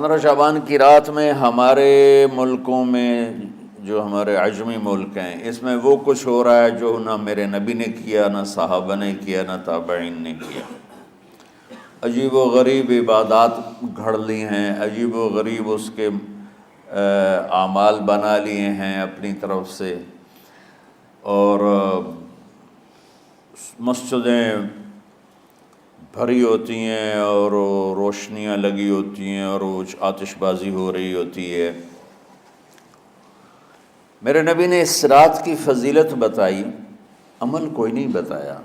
15 شعبان کی رات میں ہمارے ملکوں میں، جو ہمارے عجمی ملک ہیں، اس میں وہ کچھ ہو رہا ہے جو نہ میرے نبی نے کیا، نہ صحابہ نے کیا، نہ تابعین نے کیا۔ عجیب و غریب عبادات گھڑ لی ہیں، عجیب و غریب اس کے اعمال بنا لیے ہیں اپنی طرف سے، اور مسجدیں بھری ہوتی ہیں اور روشنیاں لگی ہوتی ہیں اور آتش بازی ہو رہی ہوتی ہے۔ میرے نبی نے اس رات کی فضیلت بتائی، عمل کوئی نہیں بتایا۔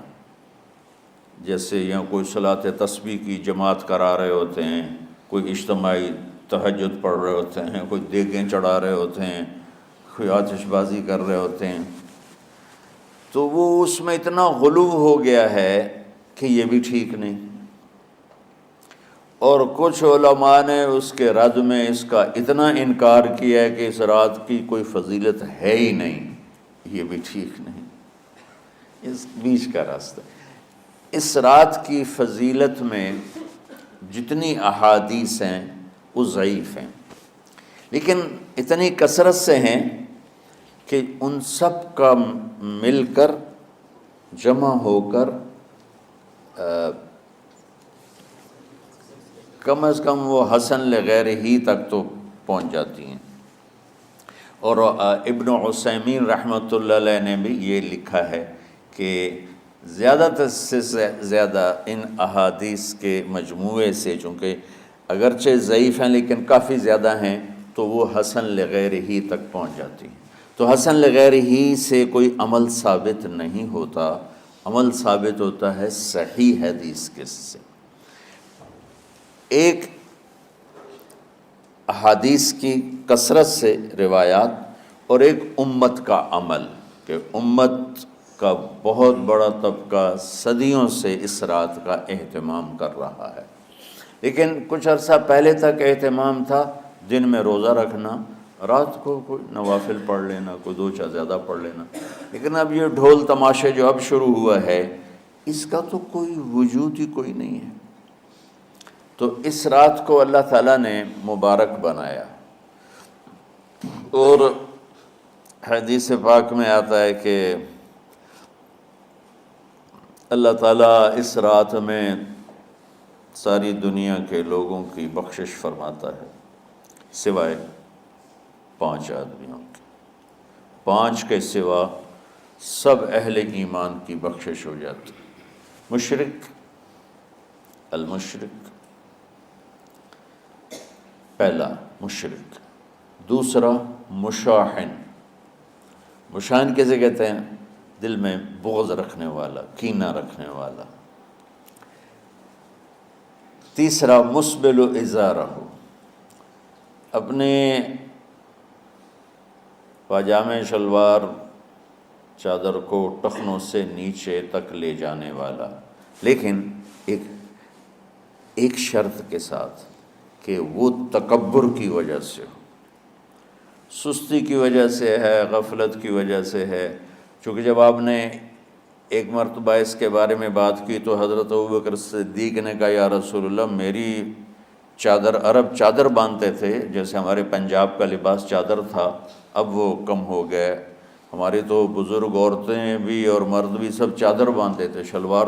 جیسے یہاں کوئی صلاۃ تسبیح کی جماعت کرا رہے ہوتے ہیں، کوئی اجتماعی تہجد پڑھ رہے ہوتے ہیں، کوئی دیگیں چڑھا رہے ہوتے ہیں، کوئی آتش بازی کر رہے ہوتے ہیں، تو وہ اس میں اتنا غلو ہو گیا ہے کہ یہ بھی ٹھیک نہیں۔ اور کچھ علماء نے اس کے رد میں اس کا اتنا انکار کیا ہے کہ اس رات کی کوئی فضیلت ہے ہی نہیں، یہ بھی ٹھیک نہیں۔ اس بیچ کا راستہ، اس رات کی فضیلت میں جتنی احادیث ہیں وہ ضعیف ہیں، لیکن اتنی کثرت سے ہیں کہ ان سب کا مل کر جمع ہو کر کم از کم وہ حسن لغیر ہی تک تو پہنچ جاتی ہیں۔ اور ابن عثیمین رحمۃ اللہ علیہ نے بھی یہ لکھا ہے کہ زیادہ سے زیادہ ان احادیث کے مجموعے سے، چونکہ اگرچہ ضعیف ہیں لیکن کافی زیادہ ہیں، تو وہ حسن لغیر ہی تک پہنچ جاتی ہیں۔ تو حسن لغیر ہی سے کوئی عمل ثابت نہیں ہوتا، عمل ثابت ہوتا ہے صحیح حدیث کے سے۔ ایک احادیث کی کثرت سے روایات، اور ایک امت کا عمل، کہ امت کا بہت بڑا طبقہ صدیوں سے اس رات کا اہتمام کر رہا ہے، لیکن کچھ عرصہ پہلے تک اہتمام تھا دن میں روزہ رکھنا، رات کو کوئی نوافل پڑھ لینا، کوئی دو چار زیادہ پڑھ لینا، لیکن اب یہ ڈھول تماشے جو اب شروع ہوا ہے، اس کا تو کوئی وجود ہی کوئی نہیں ہے۔ تو اس رات کو اللہ تعالیٰ نے مبارک بنایا، اور حدیث پاک میں آتا ہے کہ اللہ تعالیٰ اس رات میں ساری دنیا کے لوگوں کی بخشش فرماتا ہے، سوائے 5 آدمیوں کے۔ 5 کے سوا سب اہل ایمان کی بخشش ہو جاتی۔ مشرک، المشرک، پہلا مشرک، دوسرا مشاحن، مشاحن کیسے کہتے ہیں؟ دل میں بغض رکھنے والا، کینہ رکھنے والا۔ تیسرا مسبل ازارہ، اپنے پاجامے شلوار چادر کو ٹخنوں سے نیچے تک لے جانے والا، لیکن ایک شرط کے ساتھ کہ وہ تکبر کی وجہ سے ہو، سستی کی وجہ سے ہے، غفلت کی وجہ سے ہے۔ چونکہ جب آپ نے ایک مرتبہ اس کے بارے میں بات کی تو حضرت ابوبکر صدیق نے کہا یا رسول اللہ، میری چادر، عرب چادر باندھتے تھے، جیسے ہمارے پنجاب کا لباس چادر تھا، اب وہ کم ہو گئے۔ ہماری تو بزرگ عورتیں بھی اور مرد بھی سب چادر باندھتے تھے، شلوار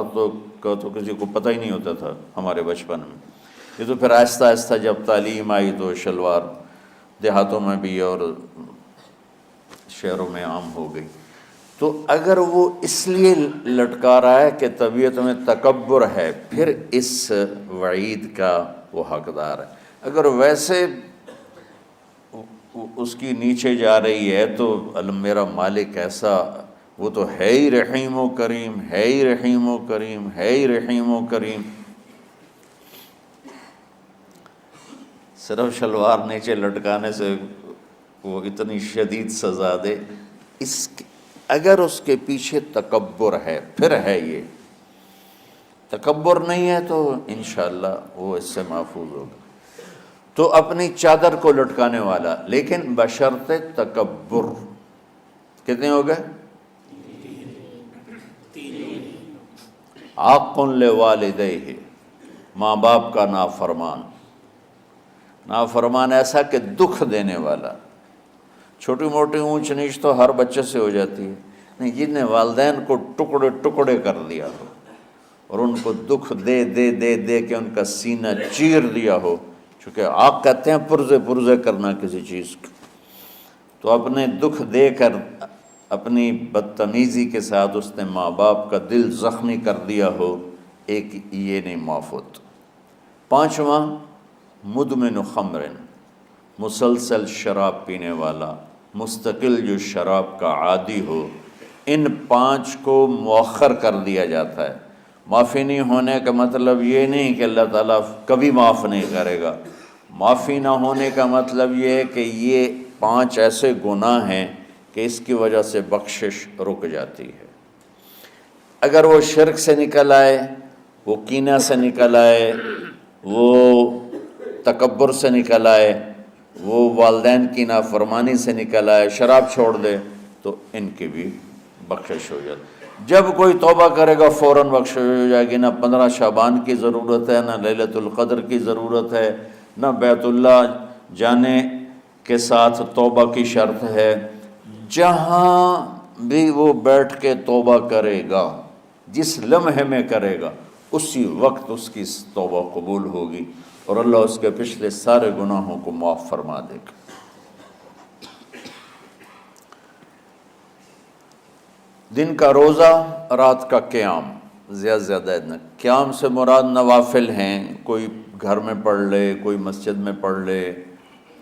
کا تو کسی کو پتہ ہی نہیں ہوتا تھا ہمارے بچپن میں۔ یہ تو پھر آہستہ آہستہ جب تعلیم آئی تو شلوار دیہاتوں میں بھی اور شہروں میں عام ہو گئی۔ تو اگر وہ اس لیے لٹکا رہا ہے کہ طبیعت میں تکبر ہے، پھر اس وعید کا وہ حقدار ہے۔ اگر ویسے اس کی نیچے جا رہی ہے تو میرا مالک ایسا، وہ تو ہے ہی رحیم و کریم، ہے ہی رحیم و کریم، ہے ہی رحیم و کریم، صرف شلوار نیچے لٹکانے سے وہ اتنی شدید سزا دے۔ اگر اس کے پیچھے تکبر ہے، پھر ہے، یہ تکبر نہیں ہے تو انشاءاللہ وہ اس سے محفوظ ہوگا۔ تو اپنی چادر کو لٹکانے والا، لیکن بشرط تکبر۔ کتنے ہو گئے؟ عاق لوالدیہ، ماں باپ کا نافرمان، نافرمان ایسا کہ دکھ دینے والا. چھوٹی موٹی اونچ نیچ تو ہر بچے سے ہو جاتی ہے، نہیں، جن نے والدین کو ٹکڑے ٹکڑے کر دیا ہو اور ان کو دکھ دے دے دے دے کے ان کا سینہ چیر دیا ہو، چونکہ آپ کہتے ہیں پرزے پرزے کرنا کسی چیز کو، تو اپنے دکھ دے کر اپنی بدتمیزی کے ساتھ اس نے ماں باپ کا دل زخمی کر دیا ہو، ایک یہ نہیں معاف ہوتا. پانچواں، مدمن خمر، مسلسل شراب پینے والا، مستقل جو شراب کا عادی ہو. ان پانچ کو مؤخر کر دیا جاتا ہے. معافی نہیں ہونے کا مطلب یہ نہیں کہ اللہ تعالیٰ کبھی معاف نہیں کرے گا. معافی نہ ہونے کا مطلب یہ ہے کہ یہ پانچ ایسے گناہ ہیں کہ اس کی وجہ سے بخشش رک جاتی ہے. اگر وہ شرک سے نکل آئے، وہ کینہ سے نکل آئے، وہ تکبر سے نکل آئے، وہ والدین کی نافرمانی سے نکل آئے، شراب چھوڑ دے، تو ان کی بھی بخشش ہو جاتی. جب کوئی توبہ کرے گا فوراً بخشش ہو جائے گی. نہ 15 شعبان کی ضرورت ہے، نہ لیلۃ القدر کی ضرورت ہے، نہ بیت اللہ جانے کے ساتھ توبہ کی شرط ہے. جہاں بھی وہ بیٹھ کے توبہ کرے گا، جس لمحے میں کرے گا، اسی وقت اس کی توبہ قبول ہوگی اور اللہ اس کے پچھلے سارے گناہوں کو معاف فرما دے گا. دن کا روزہ، رات کا قیام، زیادہ سے زیادہ قیام سے مراد نوافل ہیں، کوئی گھر میں پڑھ لے، کوئی مسجد میں پڑھ لے.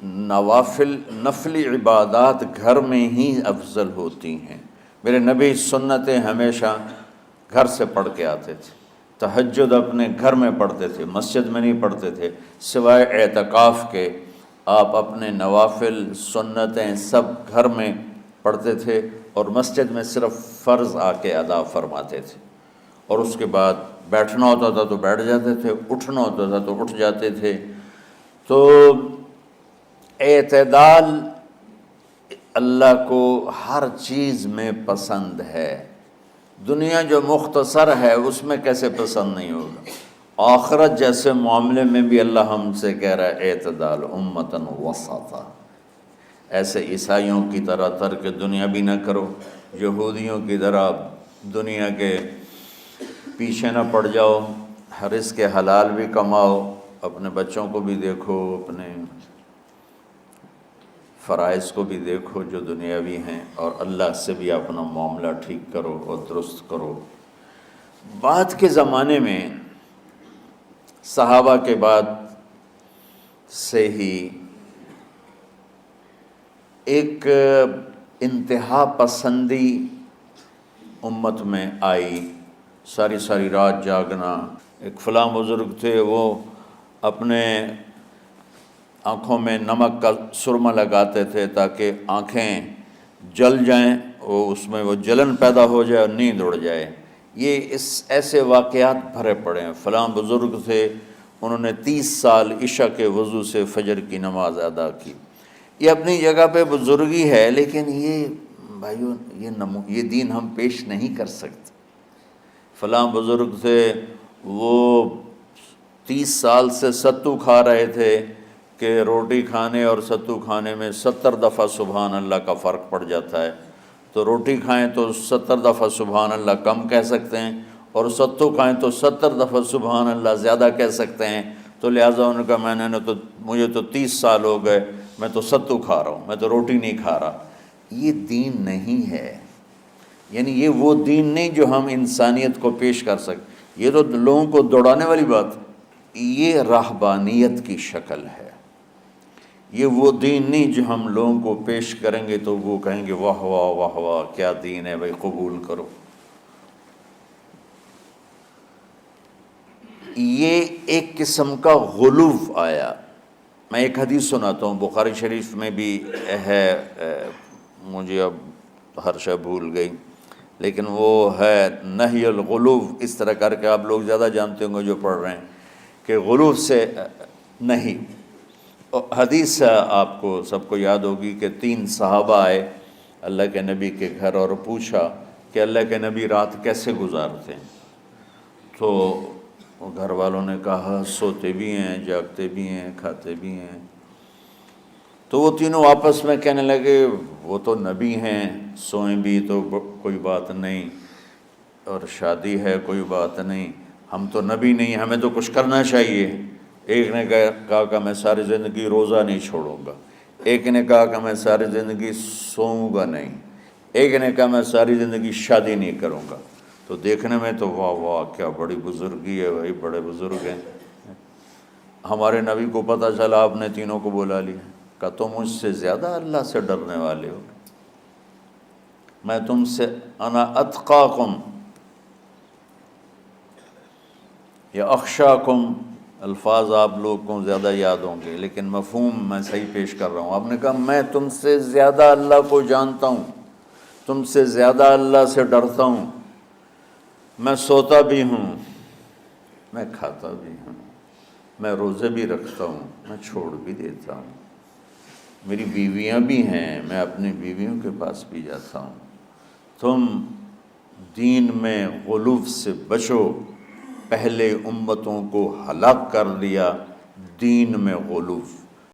نوافل، نفلی عبادات گھر میں ہی افضل ہوتی ہیں. میرے نبی سنتیں ہمیشہ گھر سے پڑھ کے آتے تھے. تہجد اپنے گھر میں پڑھتے تھے، مسجد میں نہیں پڑھتے تھے. سوائے اعتکاف کے آپ اپنے نوافل سنتیں سب گھر میں پڑھتے تھے اور مسجد میں صرف فرض آ کے ادا فرماتے تھے. اور اس کے بعد بیٹھنا ہوتا تھا تو بیٹھ جاتے تھے، اٹھنا ہوتا تھا تو اٹھ جاتے تھے. تو اعتدال اللہ کو ہر چیز میں پسند ہے. دنیا جو مختصر ہے اس میں کیسے پسند نہیں ہوگا؟ آخرت جیسے معاملے میں بھی اللہ ہم سے کہہ رہا ہے اعتدال، امتن وسطا. ایسے عیسائیوں کی طرح ترک دنیا بھی نہ کرو، یہودیوں کی طرح دنیا کے پیچھے نہ پڑ جاؤ. رزق حلال بھی کماؤ، اپنے بچوں کو بھی دیکھو، اپنے فرائض کو بھی دیکھو جو دنیاوی ہیں، اور اللہ سے بھی اپنا معاملہ ٹھیک کرو اور درست کرو. بعد کے زمانے میں صحابہ کے بعد سے ہی ایک انتہا پسندی امت میں آئی، ساری ساری رات جاگنا. ایک فلاں بزرگ تھے، وہ اپنے آنکھوں میں نمک کا سرما لگاتے تھے تاکہ آنکھیں جل جائیں، اس میں وہ جلن پیدا ہو جائے اور نیند اڑ جائے. یہ ایسے واقعات بھرے پڑے ہیں. فلاں بزرگ تھے، انہوں نے 30 سال عشاء کے وضو سے فجر کی نماز ادا کی. یہ اپنی جگہ پہ بزرگی ہے، لیکن یہ بھائیو یہ دین ہم پیش نہیں کر سکتے. فلاں بزرگ تھے، وہ 30 سال سے ستو کھا رہے تھے کہ روٹی کھانے اور ستو کھانے میں 70 دفعہ سبحان اللہ کا فرق پڑ جاتا ہے. تو روٹی کھائیں تو 70 دفعہ سبحان اللہ کم کہہ سکتے ہیں، اور ستو کھائیں تو 70 دفعہ سبحان اللہ زیادہ کہہ سکتے ہیں. تو لہٰذا ان کا مجھے تو 30 سال ہو گئے، میں تو ستو کھا رہا ہوں، میں تو روٹی نہیں کھا رہا. یہ دین نہیں ہے. یعنی یہ وہ دین نہیں جو ہم انسانیت کو پیش کر سکتے. یہ تو لوگوں کو دوڑانے والی بات. یہ راہبانیت کی شکل ہے. یہ وہ دین نہیں جو ہم لوگوں کو پیش کریں گے تو وہ کہیں گے واہ واہ واہ واہ کیا دین ہے بھائی، قبول کرو. یہ ایک قسم کا غلو آیا. میں ایک حدیث سناتا ہوں، بخاری شریف میں بھی ہے، مجھے اب ہر شے بھول گئی، لیکن وہ ہے نہی الغلو. اس طرح کر کے آپ لوگ زیادہ جانتے ہوں گے جو پڑھ رہے ہیں کہ غلو سے نہیں. حدیث آپ کو سب کو یاد ہوگی کہ 3 صحابہ آئے اللہ کے نبی کے گھر اور پوچھا کہ اللہ کے نبی رات کیسے گزارتے ہیں. تو وہ گھر والوں نے کہا سوتے بھی ہیں، جاگتے بھی ہیں، کھاتے بھی ہیں۔ تو وہ تینوں آپس میں کہنے لگے وہ تو نبی ہیں، سوئیں بھی تو کوئی بات نہیں، اور شادی ہے کوئی بات نہیں، ہم تو نبی نہیں، ہمیں تو کچھ کرنا چاہیے۔ ایک نے کہا کہ میں ساری زندگی روزہ نہیں چھوڑوں گا، ایک نے کہا کہ میں ساری زندگی سوؤں گا نہیں، ایک نے کہا میں ساری زندگی شادی نہیں کروں گا۔ تو دیکھنے میں تو واہ واہ کیا بڑی بزرگی ہے بھائی، بڑے بزرگ ہیں۔ ہمارے نبی کو پتہ چلا آپ نے تینوں کو بلا لیا، کہا تم مجھ سے زیادہ اللہ سے ڈرنے والے ہو، میں تم سے انا اتقاکم یا اخشاکم، الفاظ آپ لوگوں کو زیادہ یاد ہوں گے لیکن مفہوم میں صحیح پیش کر رہا ہوں۔ آپ نے کہا میں تم سے زیادہ اللہ کو جانتا ہوں، تم سے زیادہ اللہ سے ڈرتا ہوں، میں سوتا بھی ہوں، میں کھاتا بھی ہوں، میں روزے بھی رکھتا ہوں، میں چھوڑ بھی دیتا ہوں، میری بیویاں بھی ہیں، میں اپنی بیویوں کے پاس بھی جاتا ہوں۔ تم دین میں غلو سے بچو، پہلے امتوں کو ہلاک کر دیا دین میں غلو۔